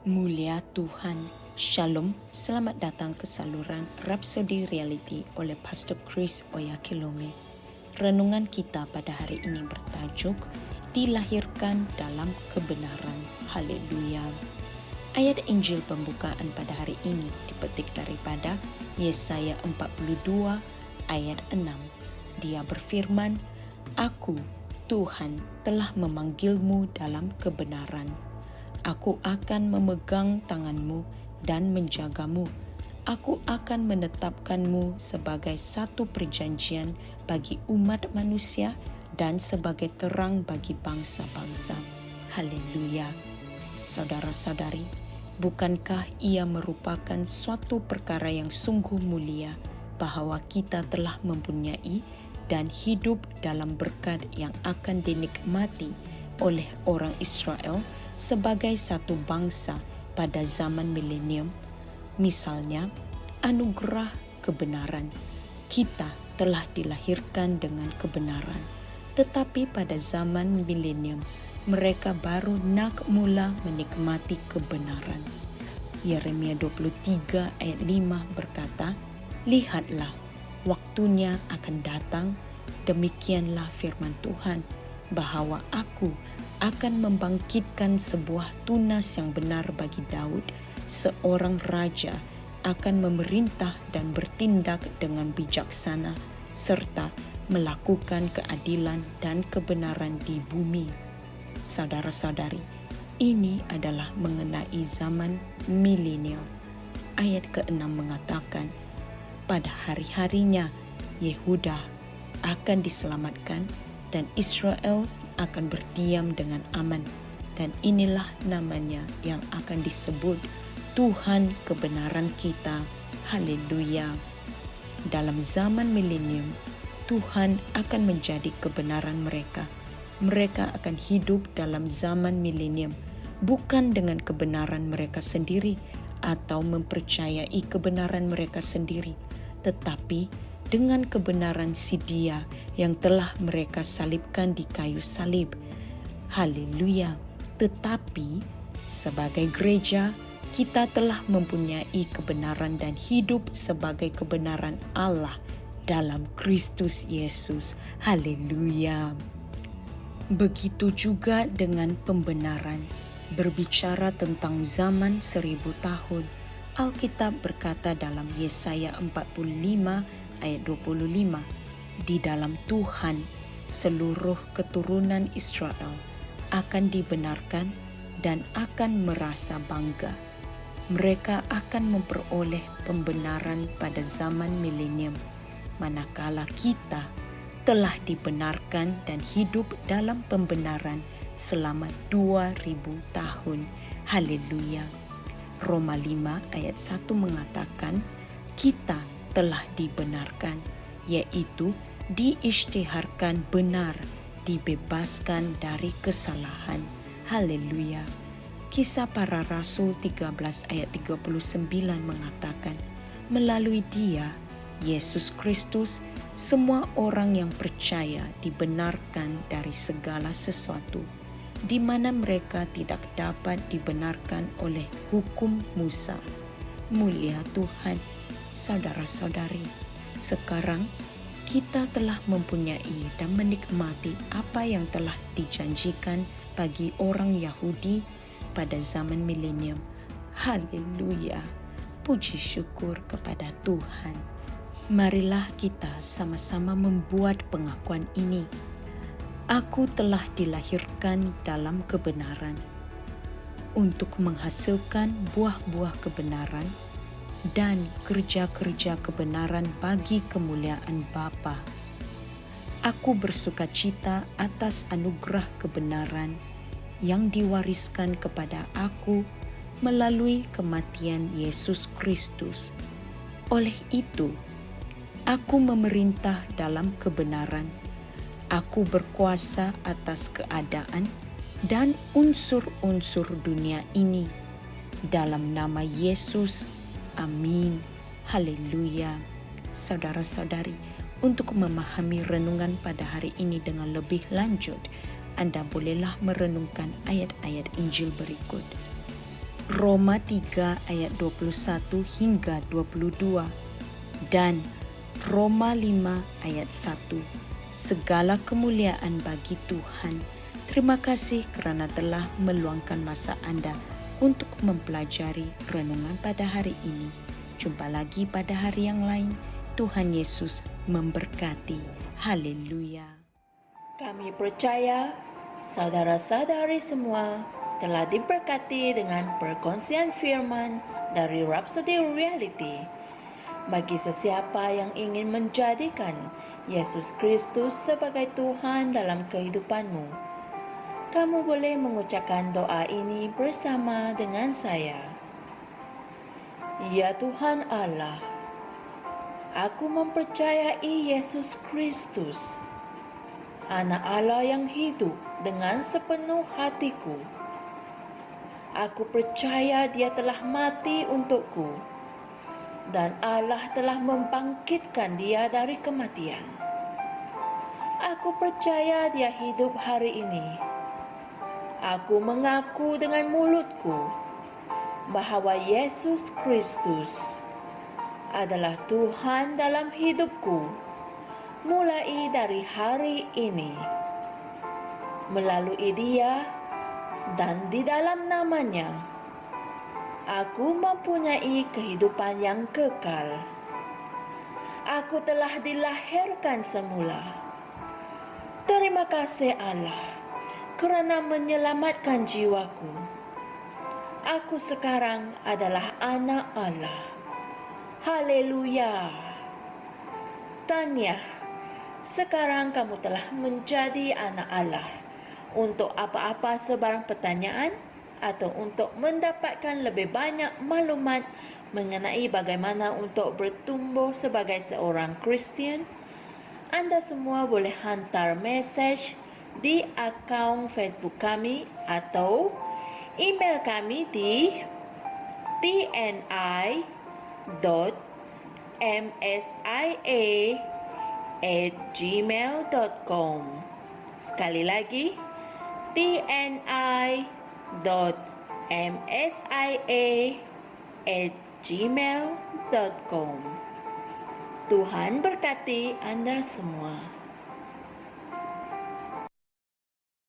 Mulia Tuhan, Shalom, selamat datang ke saluran Rhapsody Reality oleh Pastor Chris Oyakilome. Renungan kita pada hari ini bertajuk, Dilahirkan dalam Kebenaran. Haleluya. Ayat Injil pembukaan pada hari ini dipetik daripada Yesaya 42 ayat 6. Dia berfirman, Aku, Tuhan, telah memanggilmu dalam kebenaran. Aku akan memegang tanganmu dan menjagamu. Aku akan menetapkanmu sebagai satu perjanjian bagi umat manusia dan sebagai terang bagi bangsa-bangsa. Haleluya. Saudara-saudari, bukankah ia merupakan suatu perkara yang sungguh mulia bahwa kita telah mempunyai dan hidup dalam berkat yang akan dinikmati oleh orang Israel sebagai satu bangsa pada zaman milenium. Misalnya, anugerah kebenaran. Kita telah dilahirkan dengan kebenaran, tetapi pada zaman milenium, mereka baru nak mula menikmati kebenaran. Yeremia 23 ayat 5 berkata, Lihatlah, waktunya akan datang, demikianlah firman Tuhan, bahwa aku akan membangkitkan sebuah tunas yang benar bagi Daud, seorang raja akan memerintah dan bertindak dengan bijaksana, serta melakukan keadilan dan kebenaran di bumi. Saudara-saudari, ini adalah mengenai zaman milenial. Ayat ke-6 mengatakan, pada hari-harinya Yehuda akan diselamatkan dan Israel akan berdiam dengan aman, dan inilah namanya yang akan disebut Tuhan kebenaran kita. Haleluya. Dalam zaman milenium, Tuhan akan menjadi kebenaran mereka. Mereka akan hidup dalam zaman milenium, bukan dengan kebenaran mereka sendiri atau mempercayai kebenaran mereka sendiri, tetapi dengan kebenaran si Dia yang telah mereka salibkan di kayu salib. Haleluya. Tetapi sebagai gereja, kita telah mempunyai kebenaran dan hidup sebagai kebenaran Allah dalam Kristus Yesus. Haleluya. Begitu juga dengan pembenaran. Berbicara tentang zaman 1000 tahun, Alkitab berkata dalam Yesaya 45 ayat 25, di dalam Tuhan seluruh keturunan Israel akan dibenarkan dan akan merasa bangga. Mereka akan memperoleh pembenaran pada zaman milenium, manakala kita telah dibenarkan dan hidup dalam pembenaran selama 2000 tahun. Haleluya. Roma 5 ayat 1 mengatakan, kita telah dibenarkan, yaitu diisytiharkan benar, dibebaskan dari kesalahan. Haleluya. Kisah Para Rasul 13 ayat 39 mengatakan, melalui Dia, Yesus Kristus, semua orang yang percaya dibenarkan dari segala sesuatu, di mana mereka tidak dapat dibenarkan oleh hukum Musa. Mulia Tuhan. Saudara-saudari, sekarang kita telah mempunyai dan menikmati apa yang telah dijanjikan bagi orang Yahudi pada zaman milenium. Haleluya. Puji syukur kepada Tuhan. Marilah kita sama-sama membuat pengakuan ini. Aku telah dilahirkan dalam kebenaran untuk menghasilkan buah-buah kebenaran dan kerja-kerja kebenaran bagi kemuliaan Bapa. Aku bersukacita atas anugerah kebenaran yang diwariskan kepada aku melalui kematian Yesus Kristus. Oleh itu, aku memerintah dalam kebenaran. Aku berkuasa atas keadaan dan unsur-unsur dunia ini. Dalam nama Yesus, amin. Haleluya. Saudara-saudari, untuk memahami renungan pada hari ini dengan lebih lanjut, Anda bolehlah merenungkan ayat-ayat Injil berikut. Roma 3 ayat 21 hingga 22 dan Roma 5 ayat 1. Segala kemuliaan bagi Tuhan. Terima kasih kerana telah meluangkan masa anda untuk mempelajari renungan pada hari ini. Jumpa lagi pada hari yang lain. Tuhan Yesus memberkati. Haleluya. Kami percaya saudara-saudari semua telah diberkati dengan perkongsian firman dari Rhapsody Reality. Bagi sesiapa yang ingin menjadikan Yesus Kristus sebagai Tuhan dalam kehidupanmu, kamu boleh mengucapkan doa ini bersama dengan saya. Ya Tuhan Allah, aku mempercayai Yesus Kristus, Anak Allah yang hidup dengan sepenuh hatiku. Aku percaya Dia telah mati untukku dan Allah telah membangkitkan Dia dari kematian. Aku percaya Dia hidup hari ini. Aku mengaku dengan mulutku bahawa Yesus Kristus adalah Tuhan dalam hidupku mulai dari hari ini. Melalui Dia dan di dalam nama-Nya, aku mempunyai kehidupan yang kekal. Aku telah dilahirkan semula. Terima kasih Allah kerana menyelamatkan jiwaku. Aku sekarang adalah anak Allah. Haleluya. Tanya, sekarang kamu telah menjadi anak Allah. Untuk apa-apa sebarang pertanyaan atau untuk mendapatkan lebih banyak maklumat mengenai bagaimana untuk bertumbuh sebagai seorang Kristian, anda semua boleh hantar mesej di akaun Facebook kami atau email kami di tni.msia@gmail.com. Sekali lagi, tni.msia@gmail.com. Tuhan berkati anda semua.